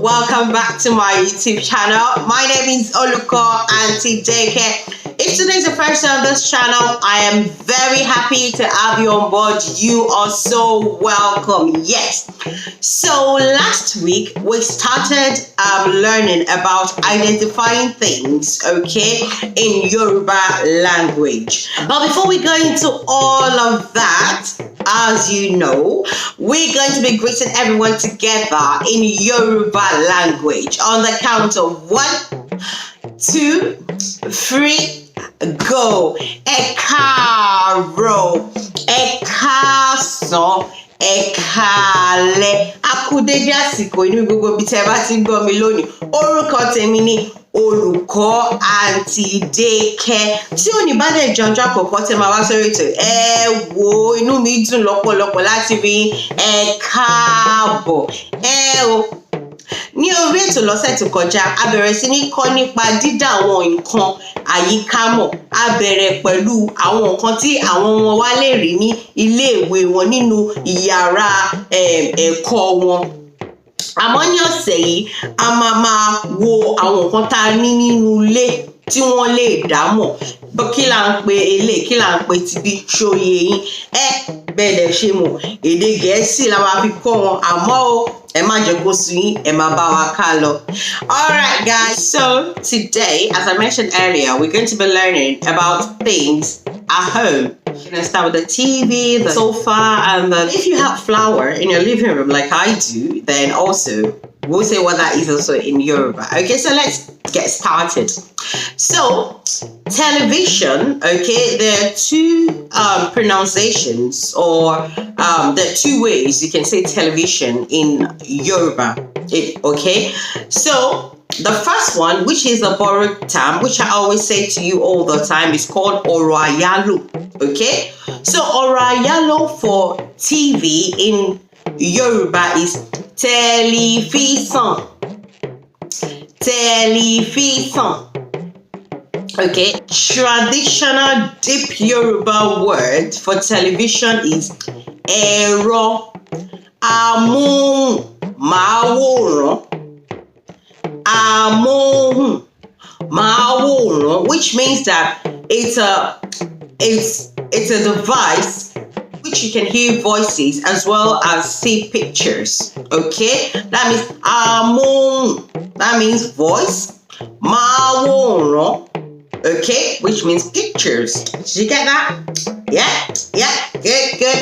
welcome back to my YouTube channel. My name is Oluko Auntie Deke. If today's the first time on this channel, I am very happy to have you on board. You are so welcome. Yes. So last week we started learning about identifying things, okay, in Yoruba language. But before we go into all of that, as you know, we're going to be greeting everyone together in Yoruba language on the count of 1, 2, 3. Go. Ẹ káàárọ̀, ẹ káàsán, ẹ káalẹ́. A kú dédé àsìkò inú gbogbo ibi tẹ́ bá ti ń gbọ́ mi lónìí. Orúkọ tèmi ni Olùkọ́ Aunty Deke. Tí òní bá dẹ̀ jẹ́ ọjọ́ àkọ́kọ́ tẹ́ máa wá sórí ètò, ẹ wò inú mi dùn lọ́pọ̀lọpọ̀ láti rí ẹ káàbọ̀. Ní orí ètò lọ́sẹ̀ tó kọjá, a bẹ̀rẹ̀ sí ní kọ́ nípa dídá àwọn nǹkan àyíká mọ̀. A bẹ̀rẹ̀ pẹ̀lú àwọn nǹkan tí àwọn ọmọ wa lè rí ní iléèwé wọn nínú ìyàrá ẹ̀kọ́ wọn. Àmọ́ ní ọ̀sẹ̀ yìí, a máa wo àwọn nǹkan tá a ní nínú ilé tí wọ́n lè dá mọ̀. Kí là ń pe eléyìí, kí là ń pe tibí, ṣòye yín. Bẹ́ẹ̀ lẹ ṣe mọ̀, èdè Gẹ̀ẹ́sì la máa fi kọ́ wọn. Àmọ́ o, ẹ má jẹ́ kó sú yín, ẹ máa bá wa ká lọ. All right, guys. So today, as I mentioned earlier, we're going to be learning about things at home. We're going to start with the TV, the sofa, and then if you have flower in your living room like I do, then also we'll say what that is also in Yoruba. Okay, so let's get started. So television, okay, there are two pronunciations, or there are two ways you can say television in Yoruba. Okay, so the first one, which is a borrowed term, which I always say to you all the time, is called Oro Ayalo. Okay, so Oro Ayalo for TV in Yoruba is television. Television. Okay, traditional deep Yoruba word for television is ẹ̀rọ amóhùnmáwòrán. Amóhùnmáwòrán, which means that it's a device which you can hear voices as well as see pictures. Okay, that means that means voice. Máwòrán, okay, which means pictures. Did you get that? Yeah,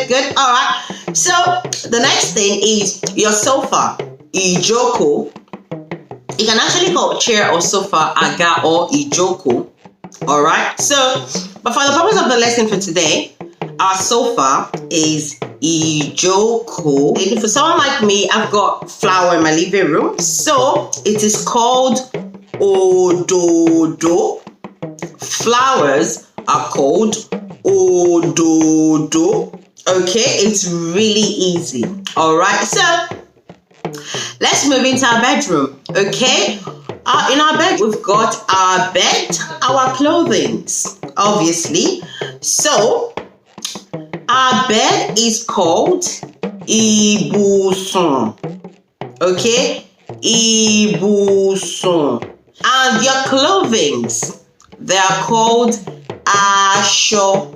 good. All right. So the next thing is your sofa, ìjókòó. You can actually call chair or sofa àga or ìjókòó. All right. So, but for the purpose of the lesson for today, our sofa is ìjókòó. And for someone like me, I've got flower in my living room, so it is called òdòdó. Flowers are called òdòdó. Okay, it's really easy. All right, so let's move into our bedroom. Okay, in our bed we've got our bed, our clothing, obviously. So our bed is called ibùsùn. Okay, ibùsùn. And your clothing, they are called aṣọ.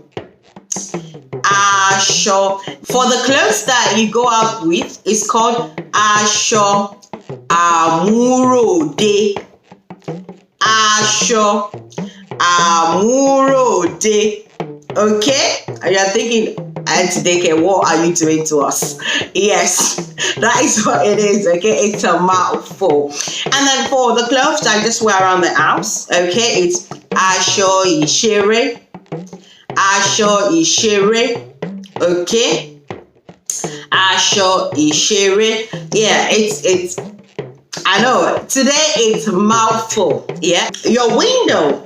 Aṣọ. For the clothes that you go out with, it's called aṣọ àmúròde. Aṣọ àmúròde. Okay? And you're thinking, Aunty Deke, what are you doing to us? Yes, that is what it is, okay? It's a mouthful. And then for the clothes I just wear around the house, okay, it's aṣọ ìṣeré. Aṣọ ìṣeré, okay? Aṣọ ìṣeré. Yeah, it's I know, today it's mouthful, yeah? Your window,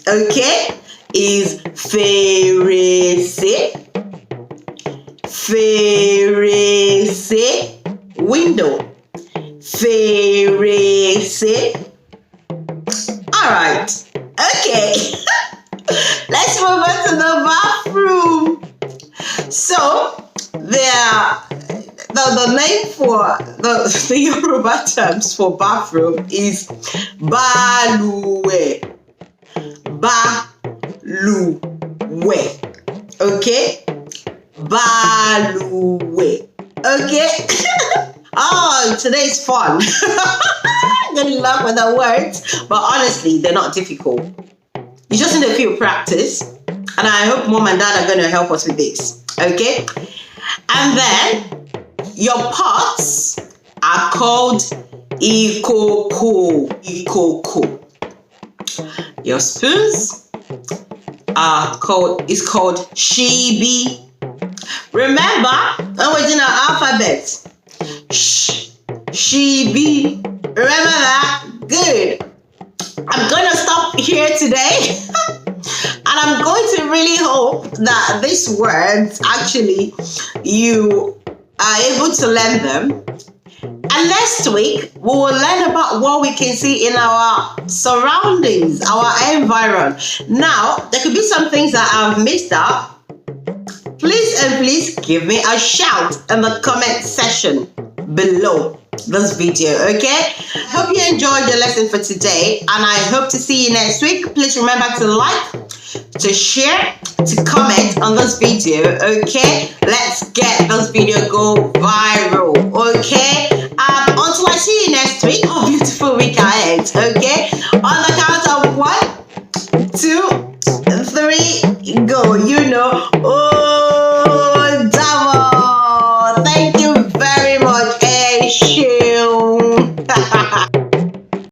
okay, is fèrèsé. Fèrèsé, window. Fèrèsé. All right, okay. Let's move on to the bathroom. So the the name for the Yoruba terms for bathroom is baluwe. Baluwe. Okay? Baluwe. Okay? Oh, today's fun. Good luck with the words. But honestly, they're not difficult. You just need a few practice. And I hope mom and dad are going to help us with this. Okay? And then, your pots are called ikoko. Ikoko. Your spoons are called shibi. Remember, when we're doing our alphabet, shibi. Remember that? Good. I'm gonna stop here today. And I'm going to really hope that these words actually you are able to learn them. And next week, we will learn about what we can see in our surroundings, our environment. Now, there could be some things that I've missed out. Please give me a shout in the comment section below this video, okay? Hope you enjoyed the lesson for today, and I hope to see you next week. Please remember to like, to share, to comment on this video, okay? Let's get this video go viral, okay? Until I see you next week, have a beautiful week ahead, okay? On the count of 1, 2, 3, go. You know,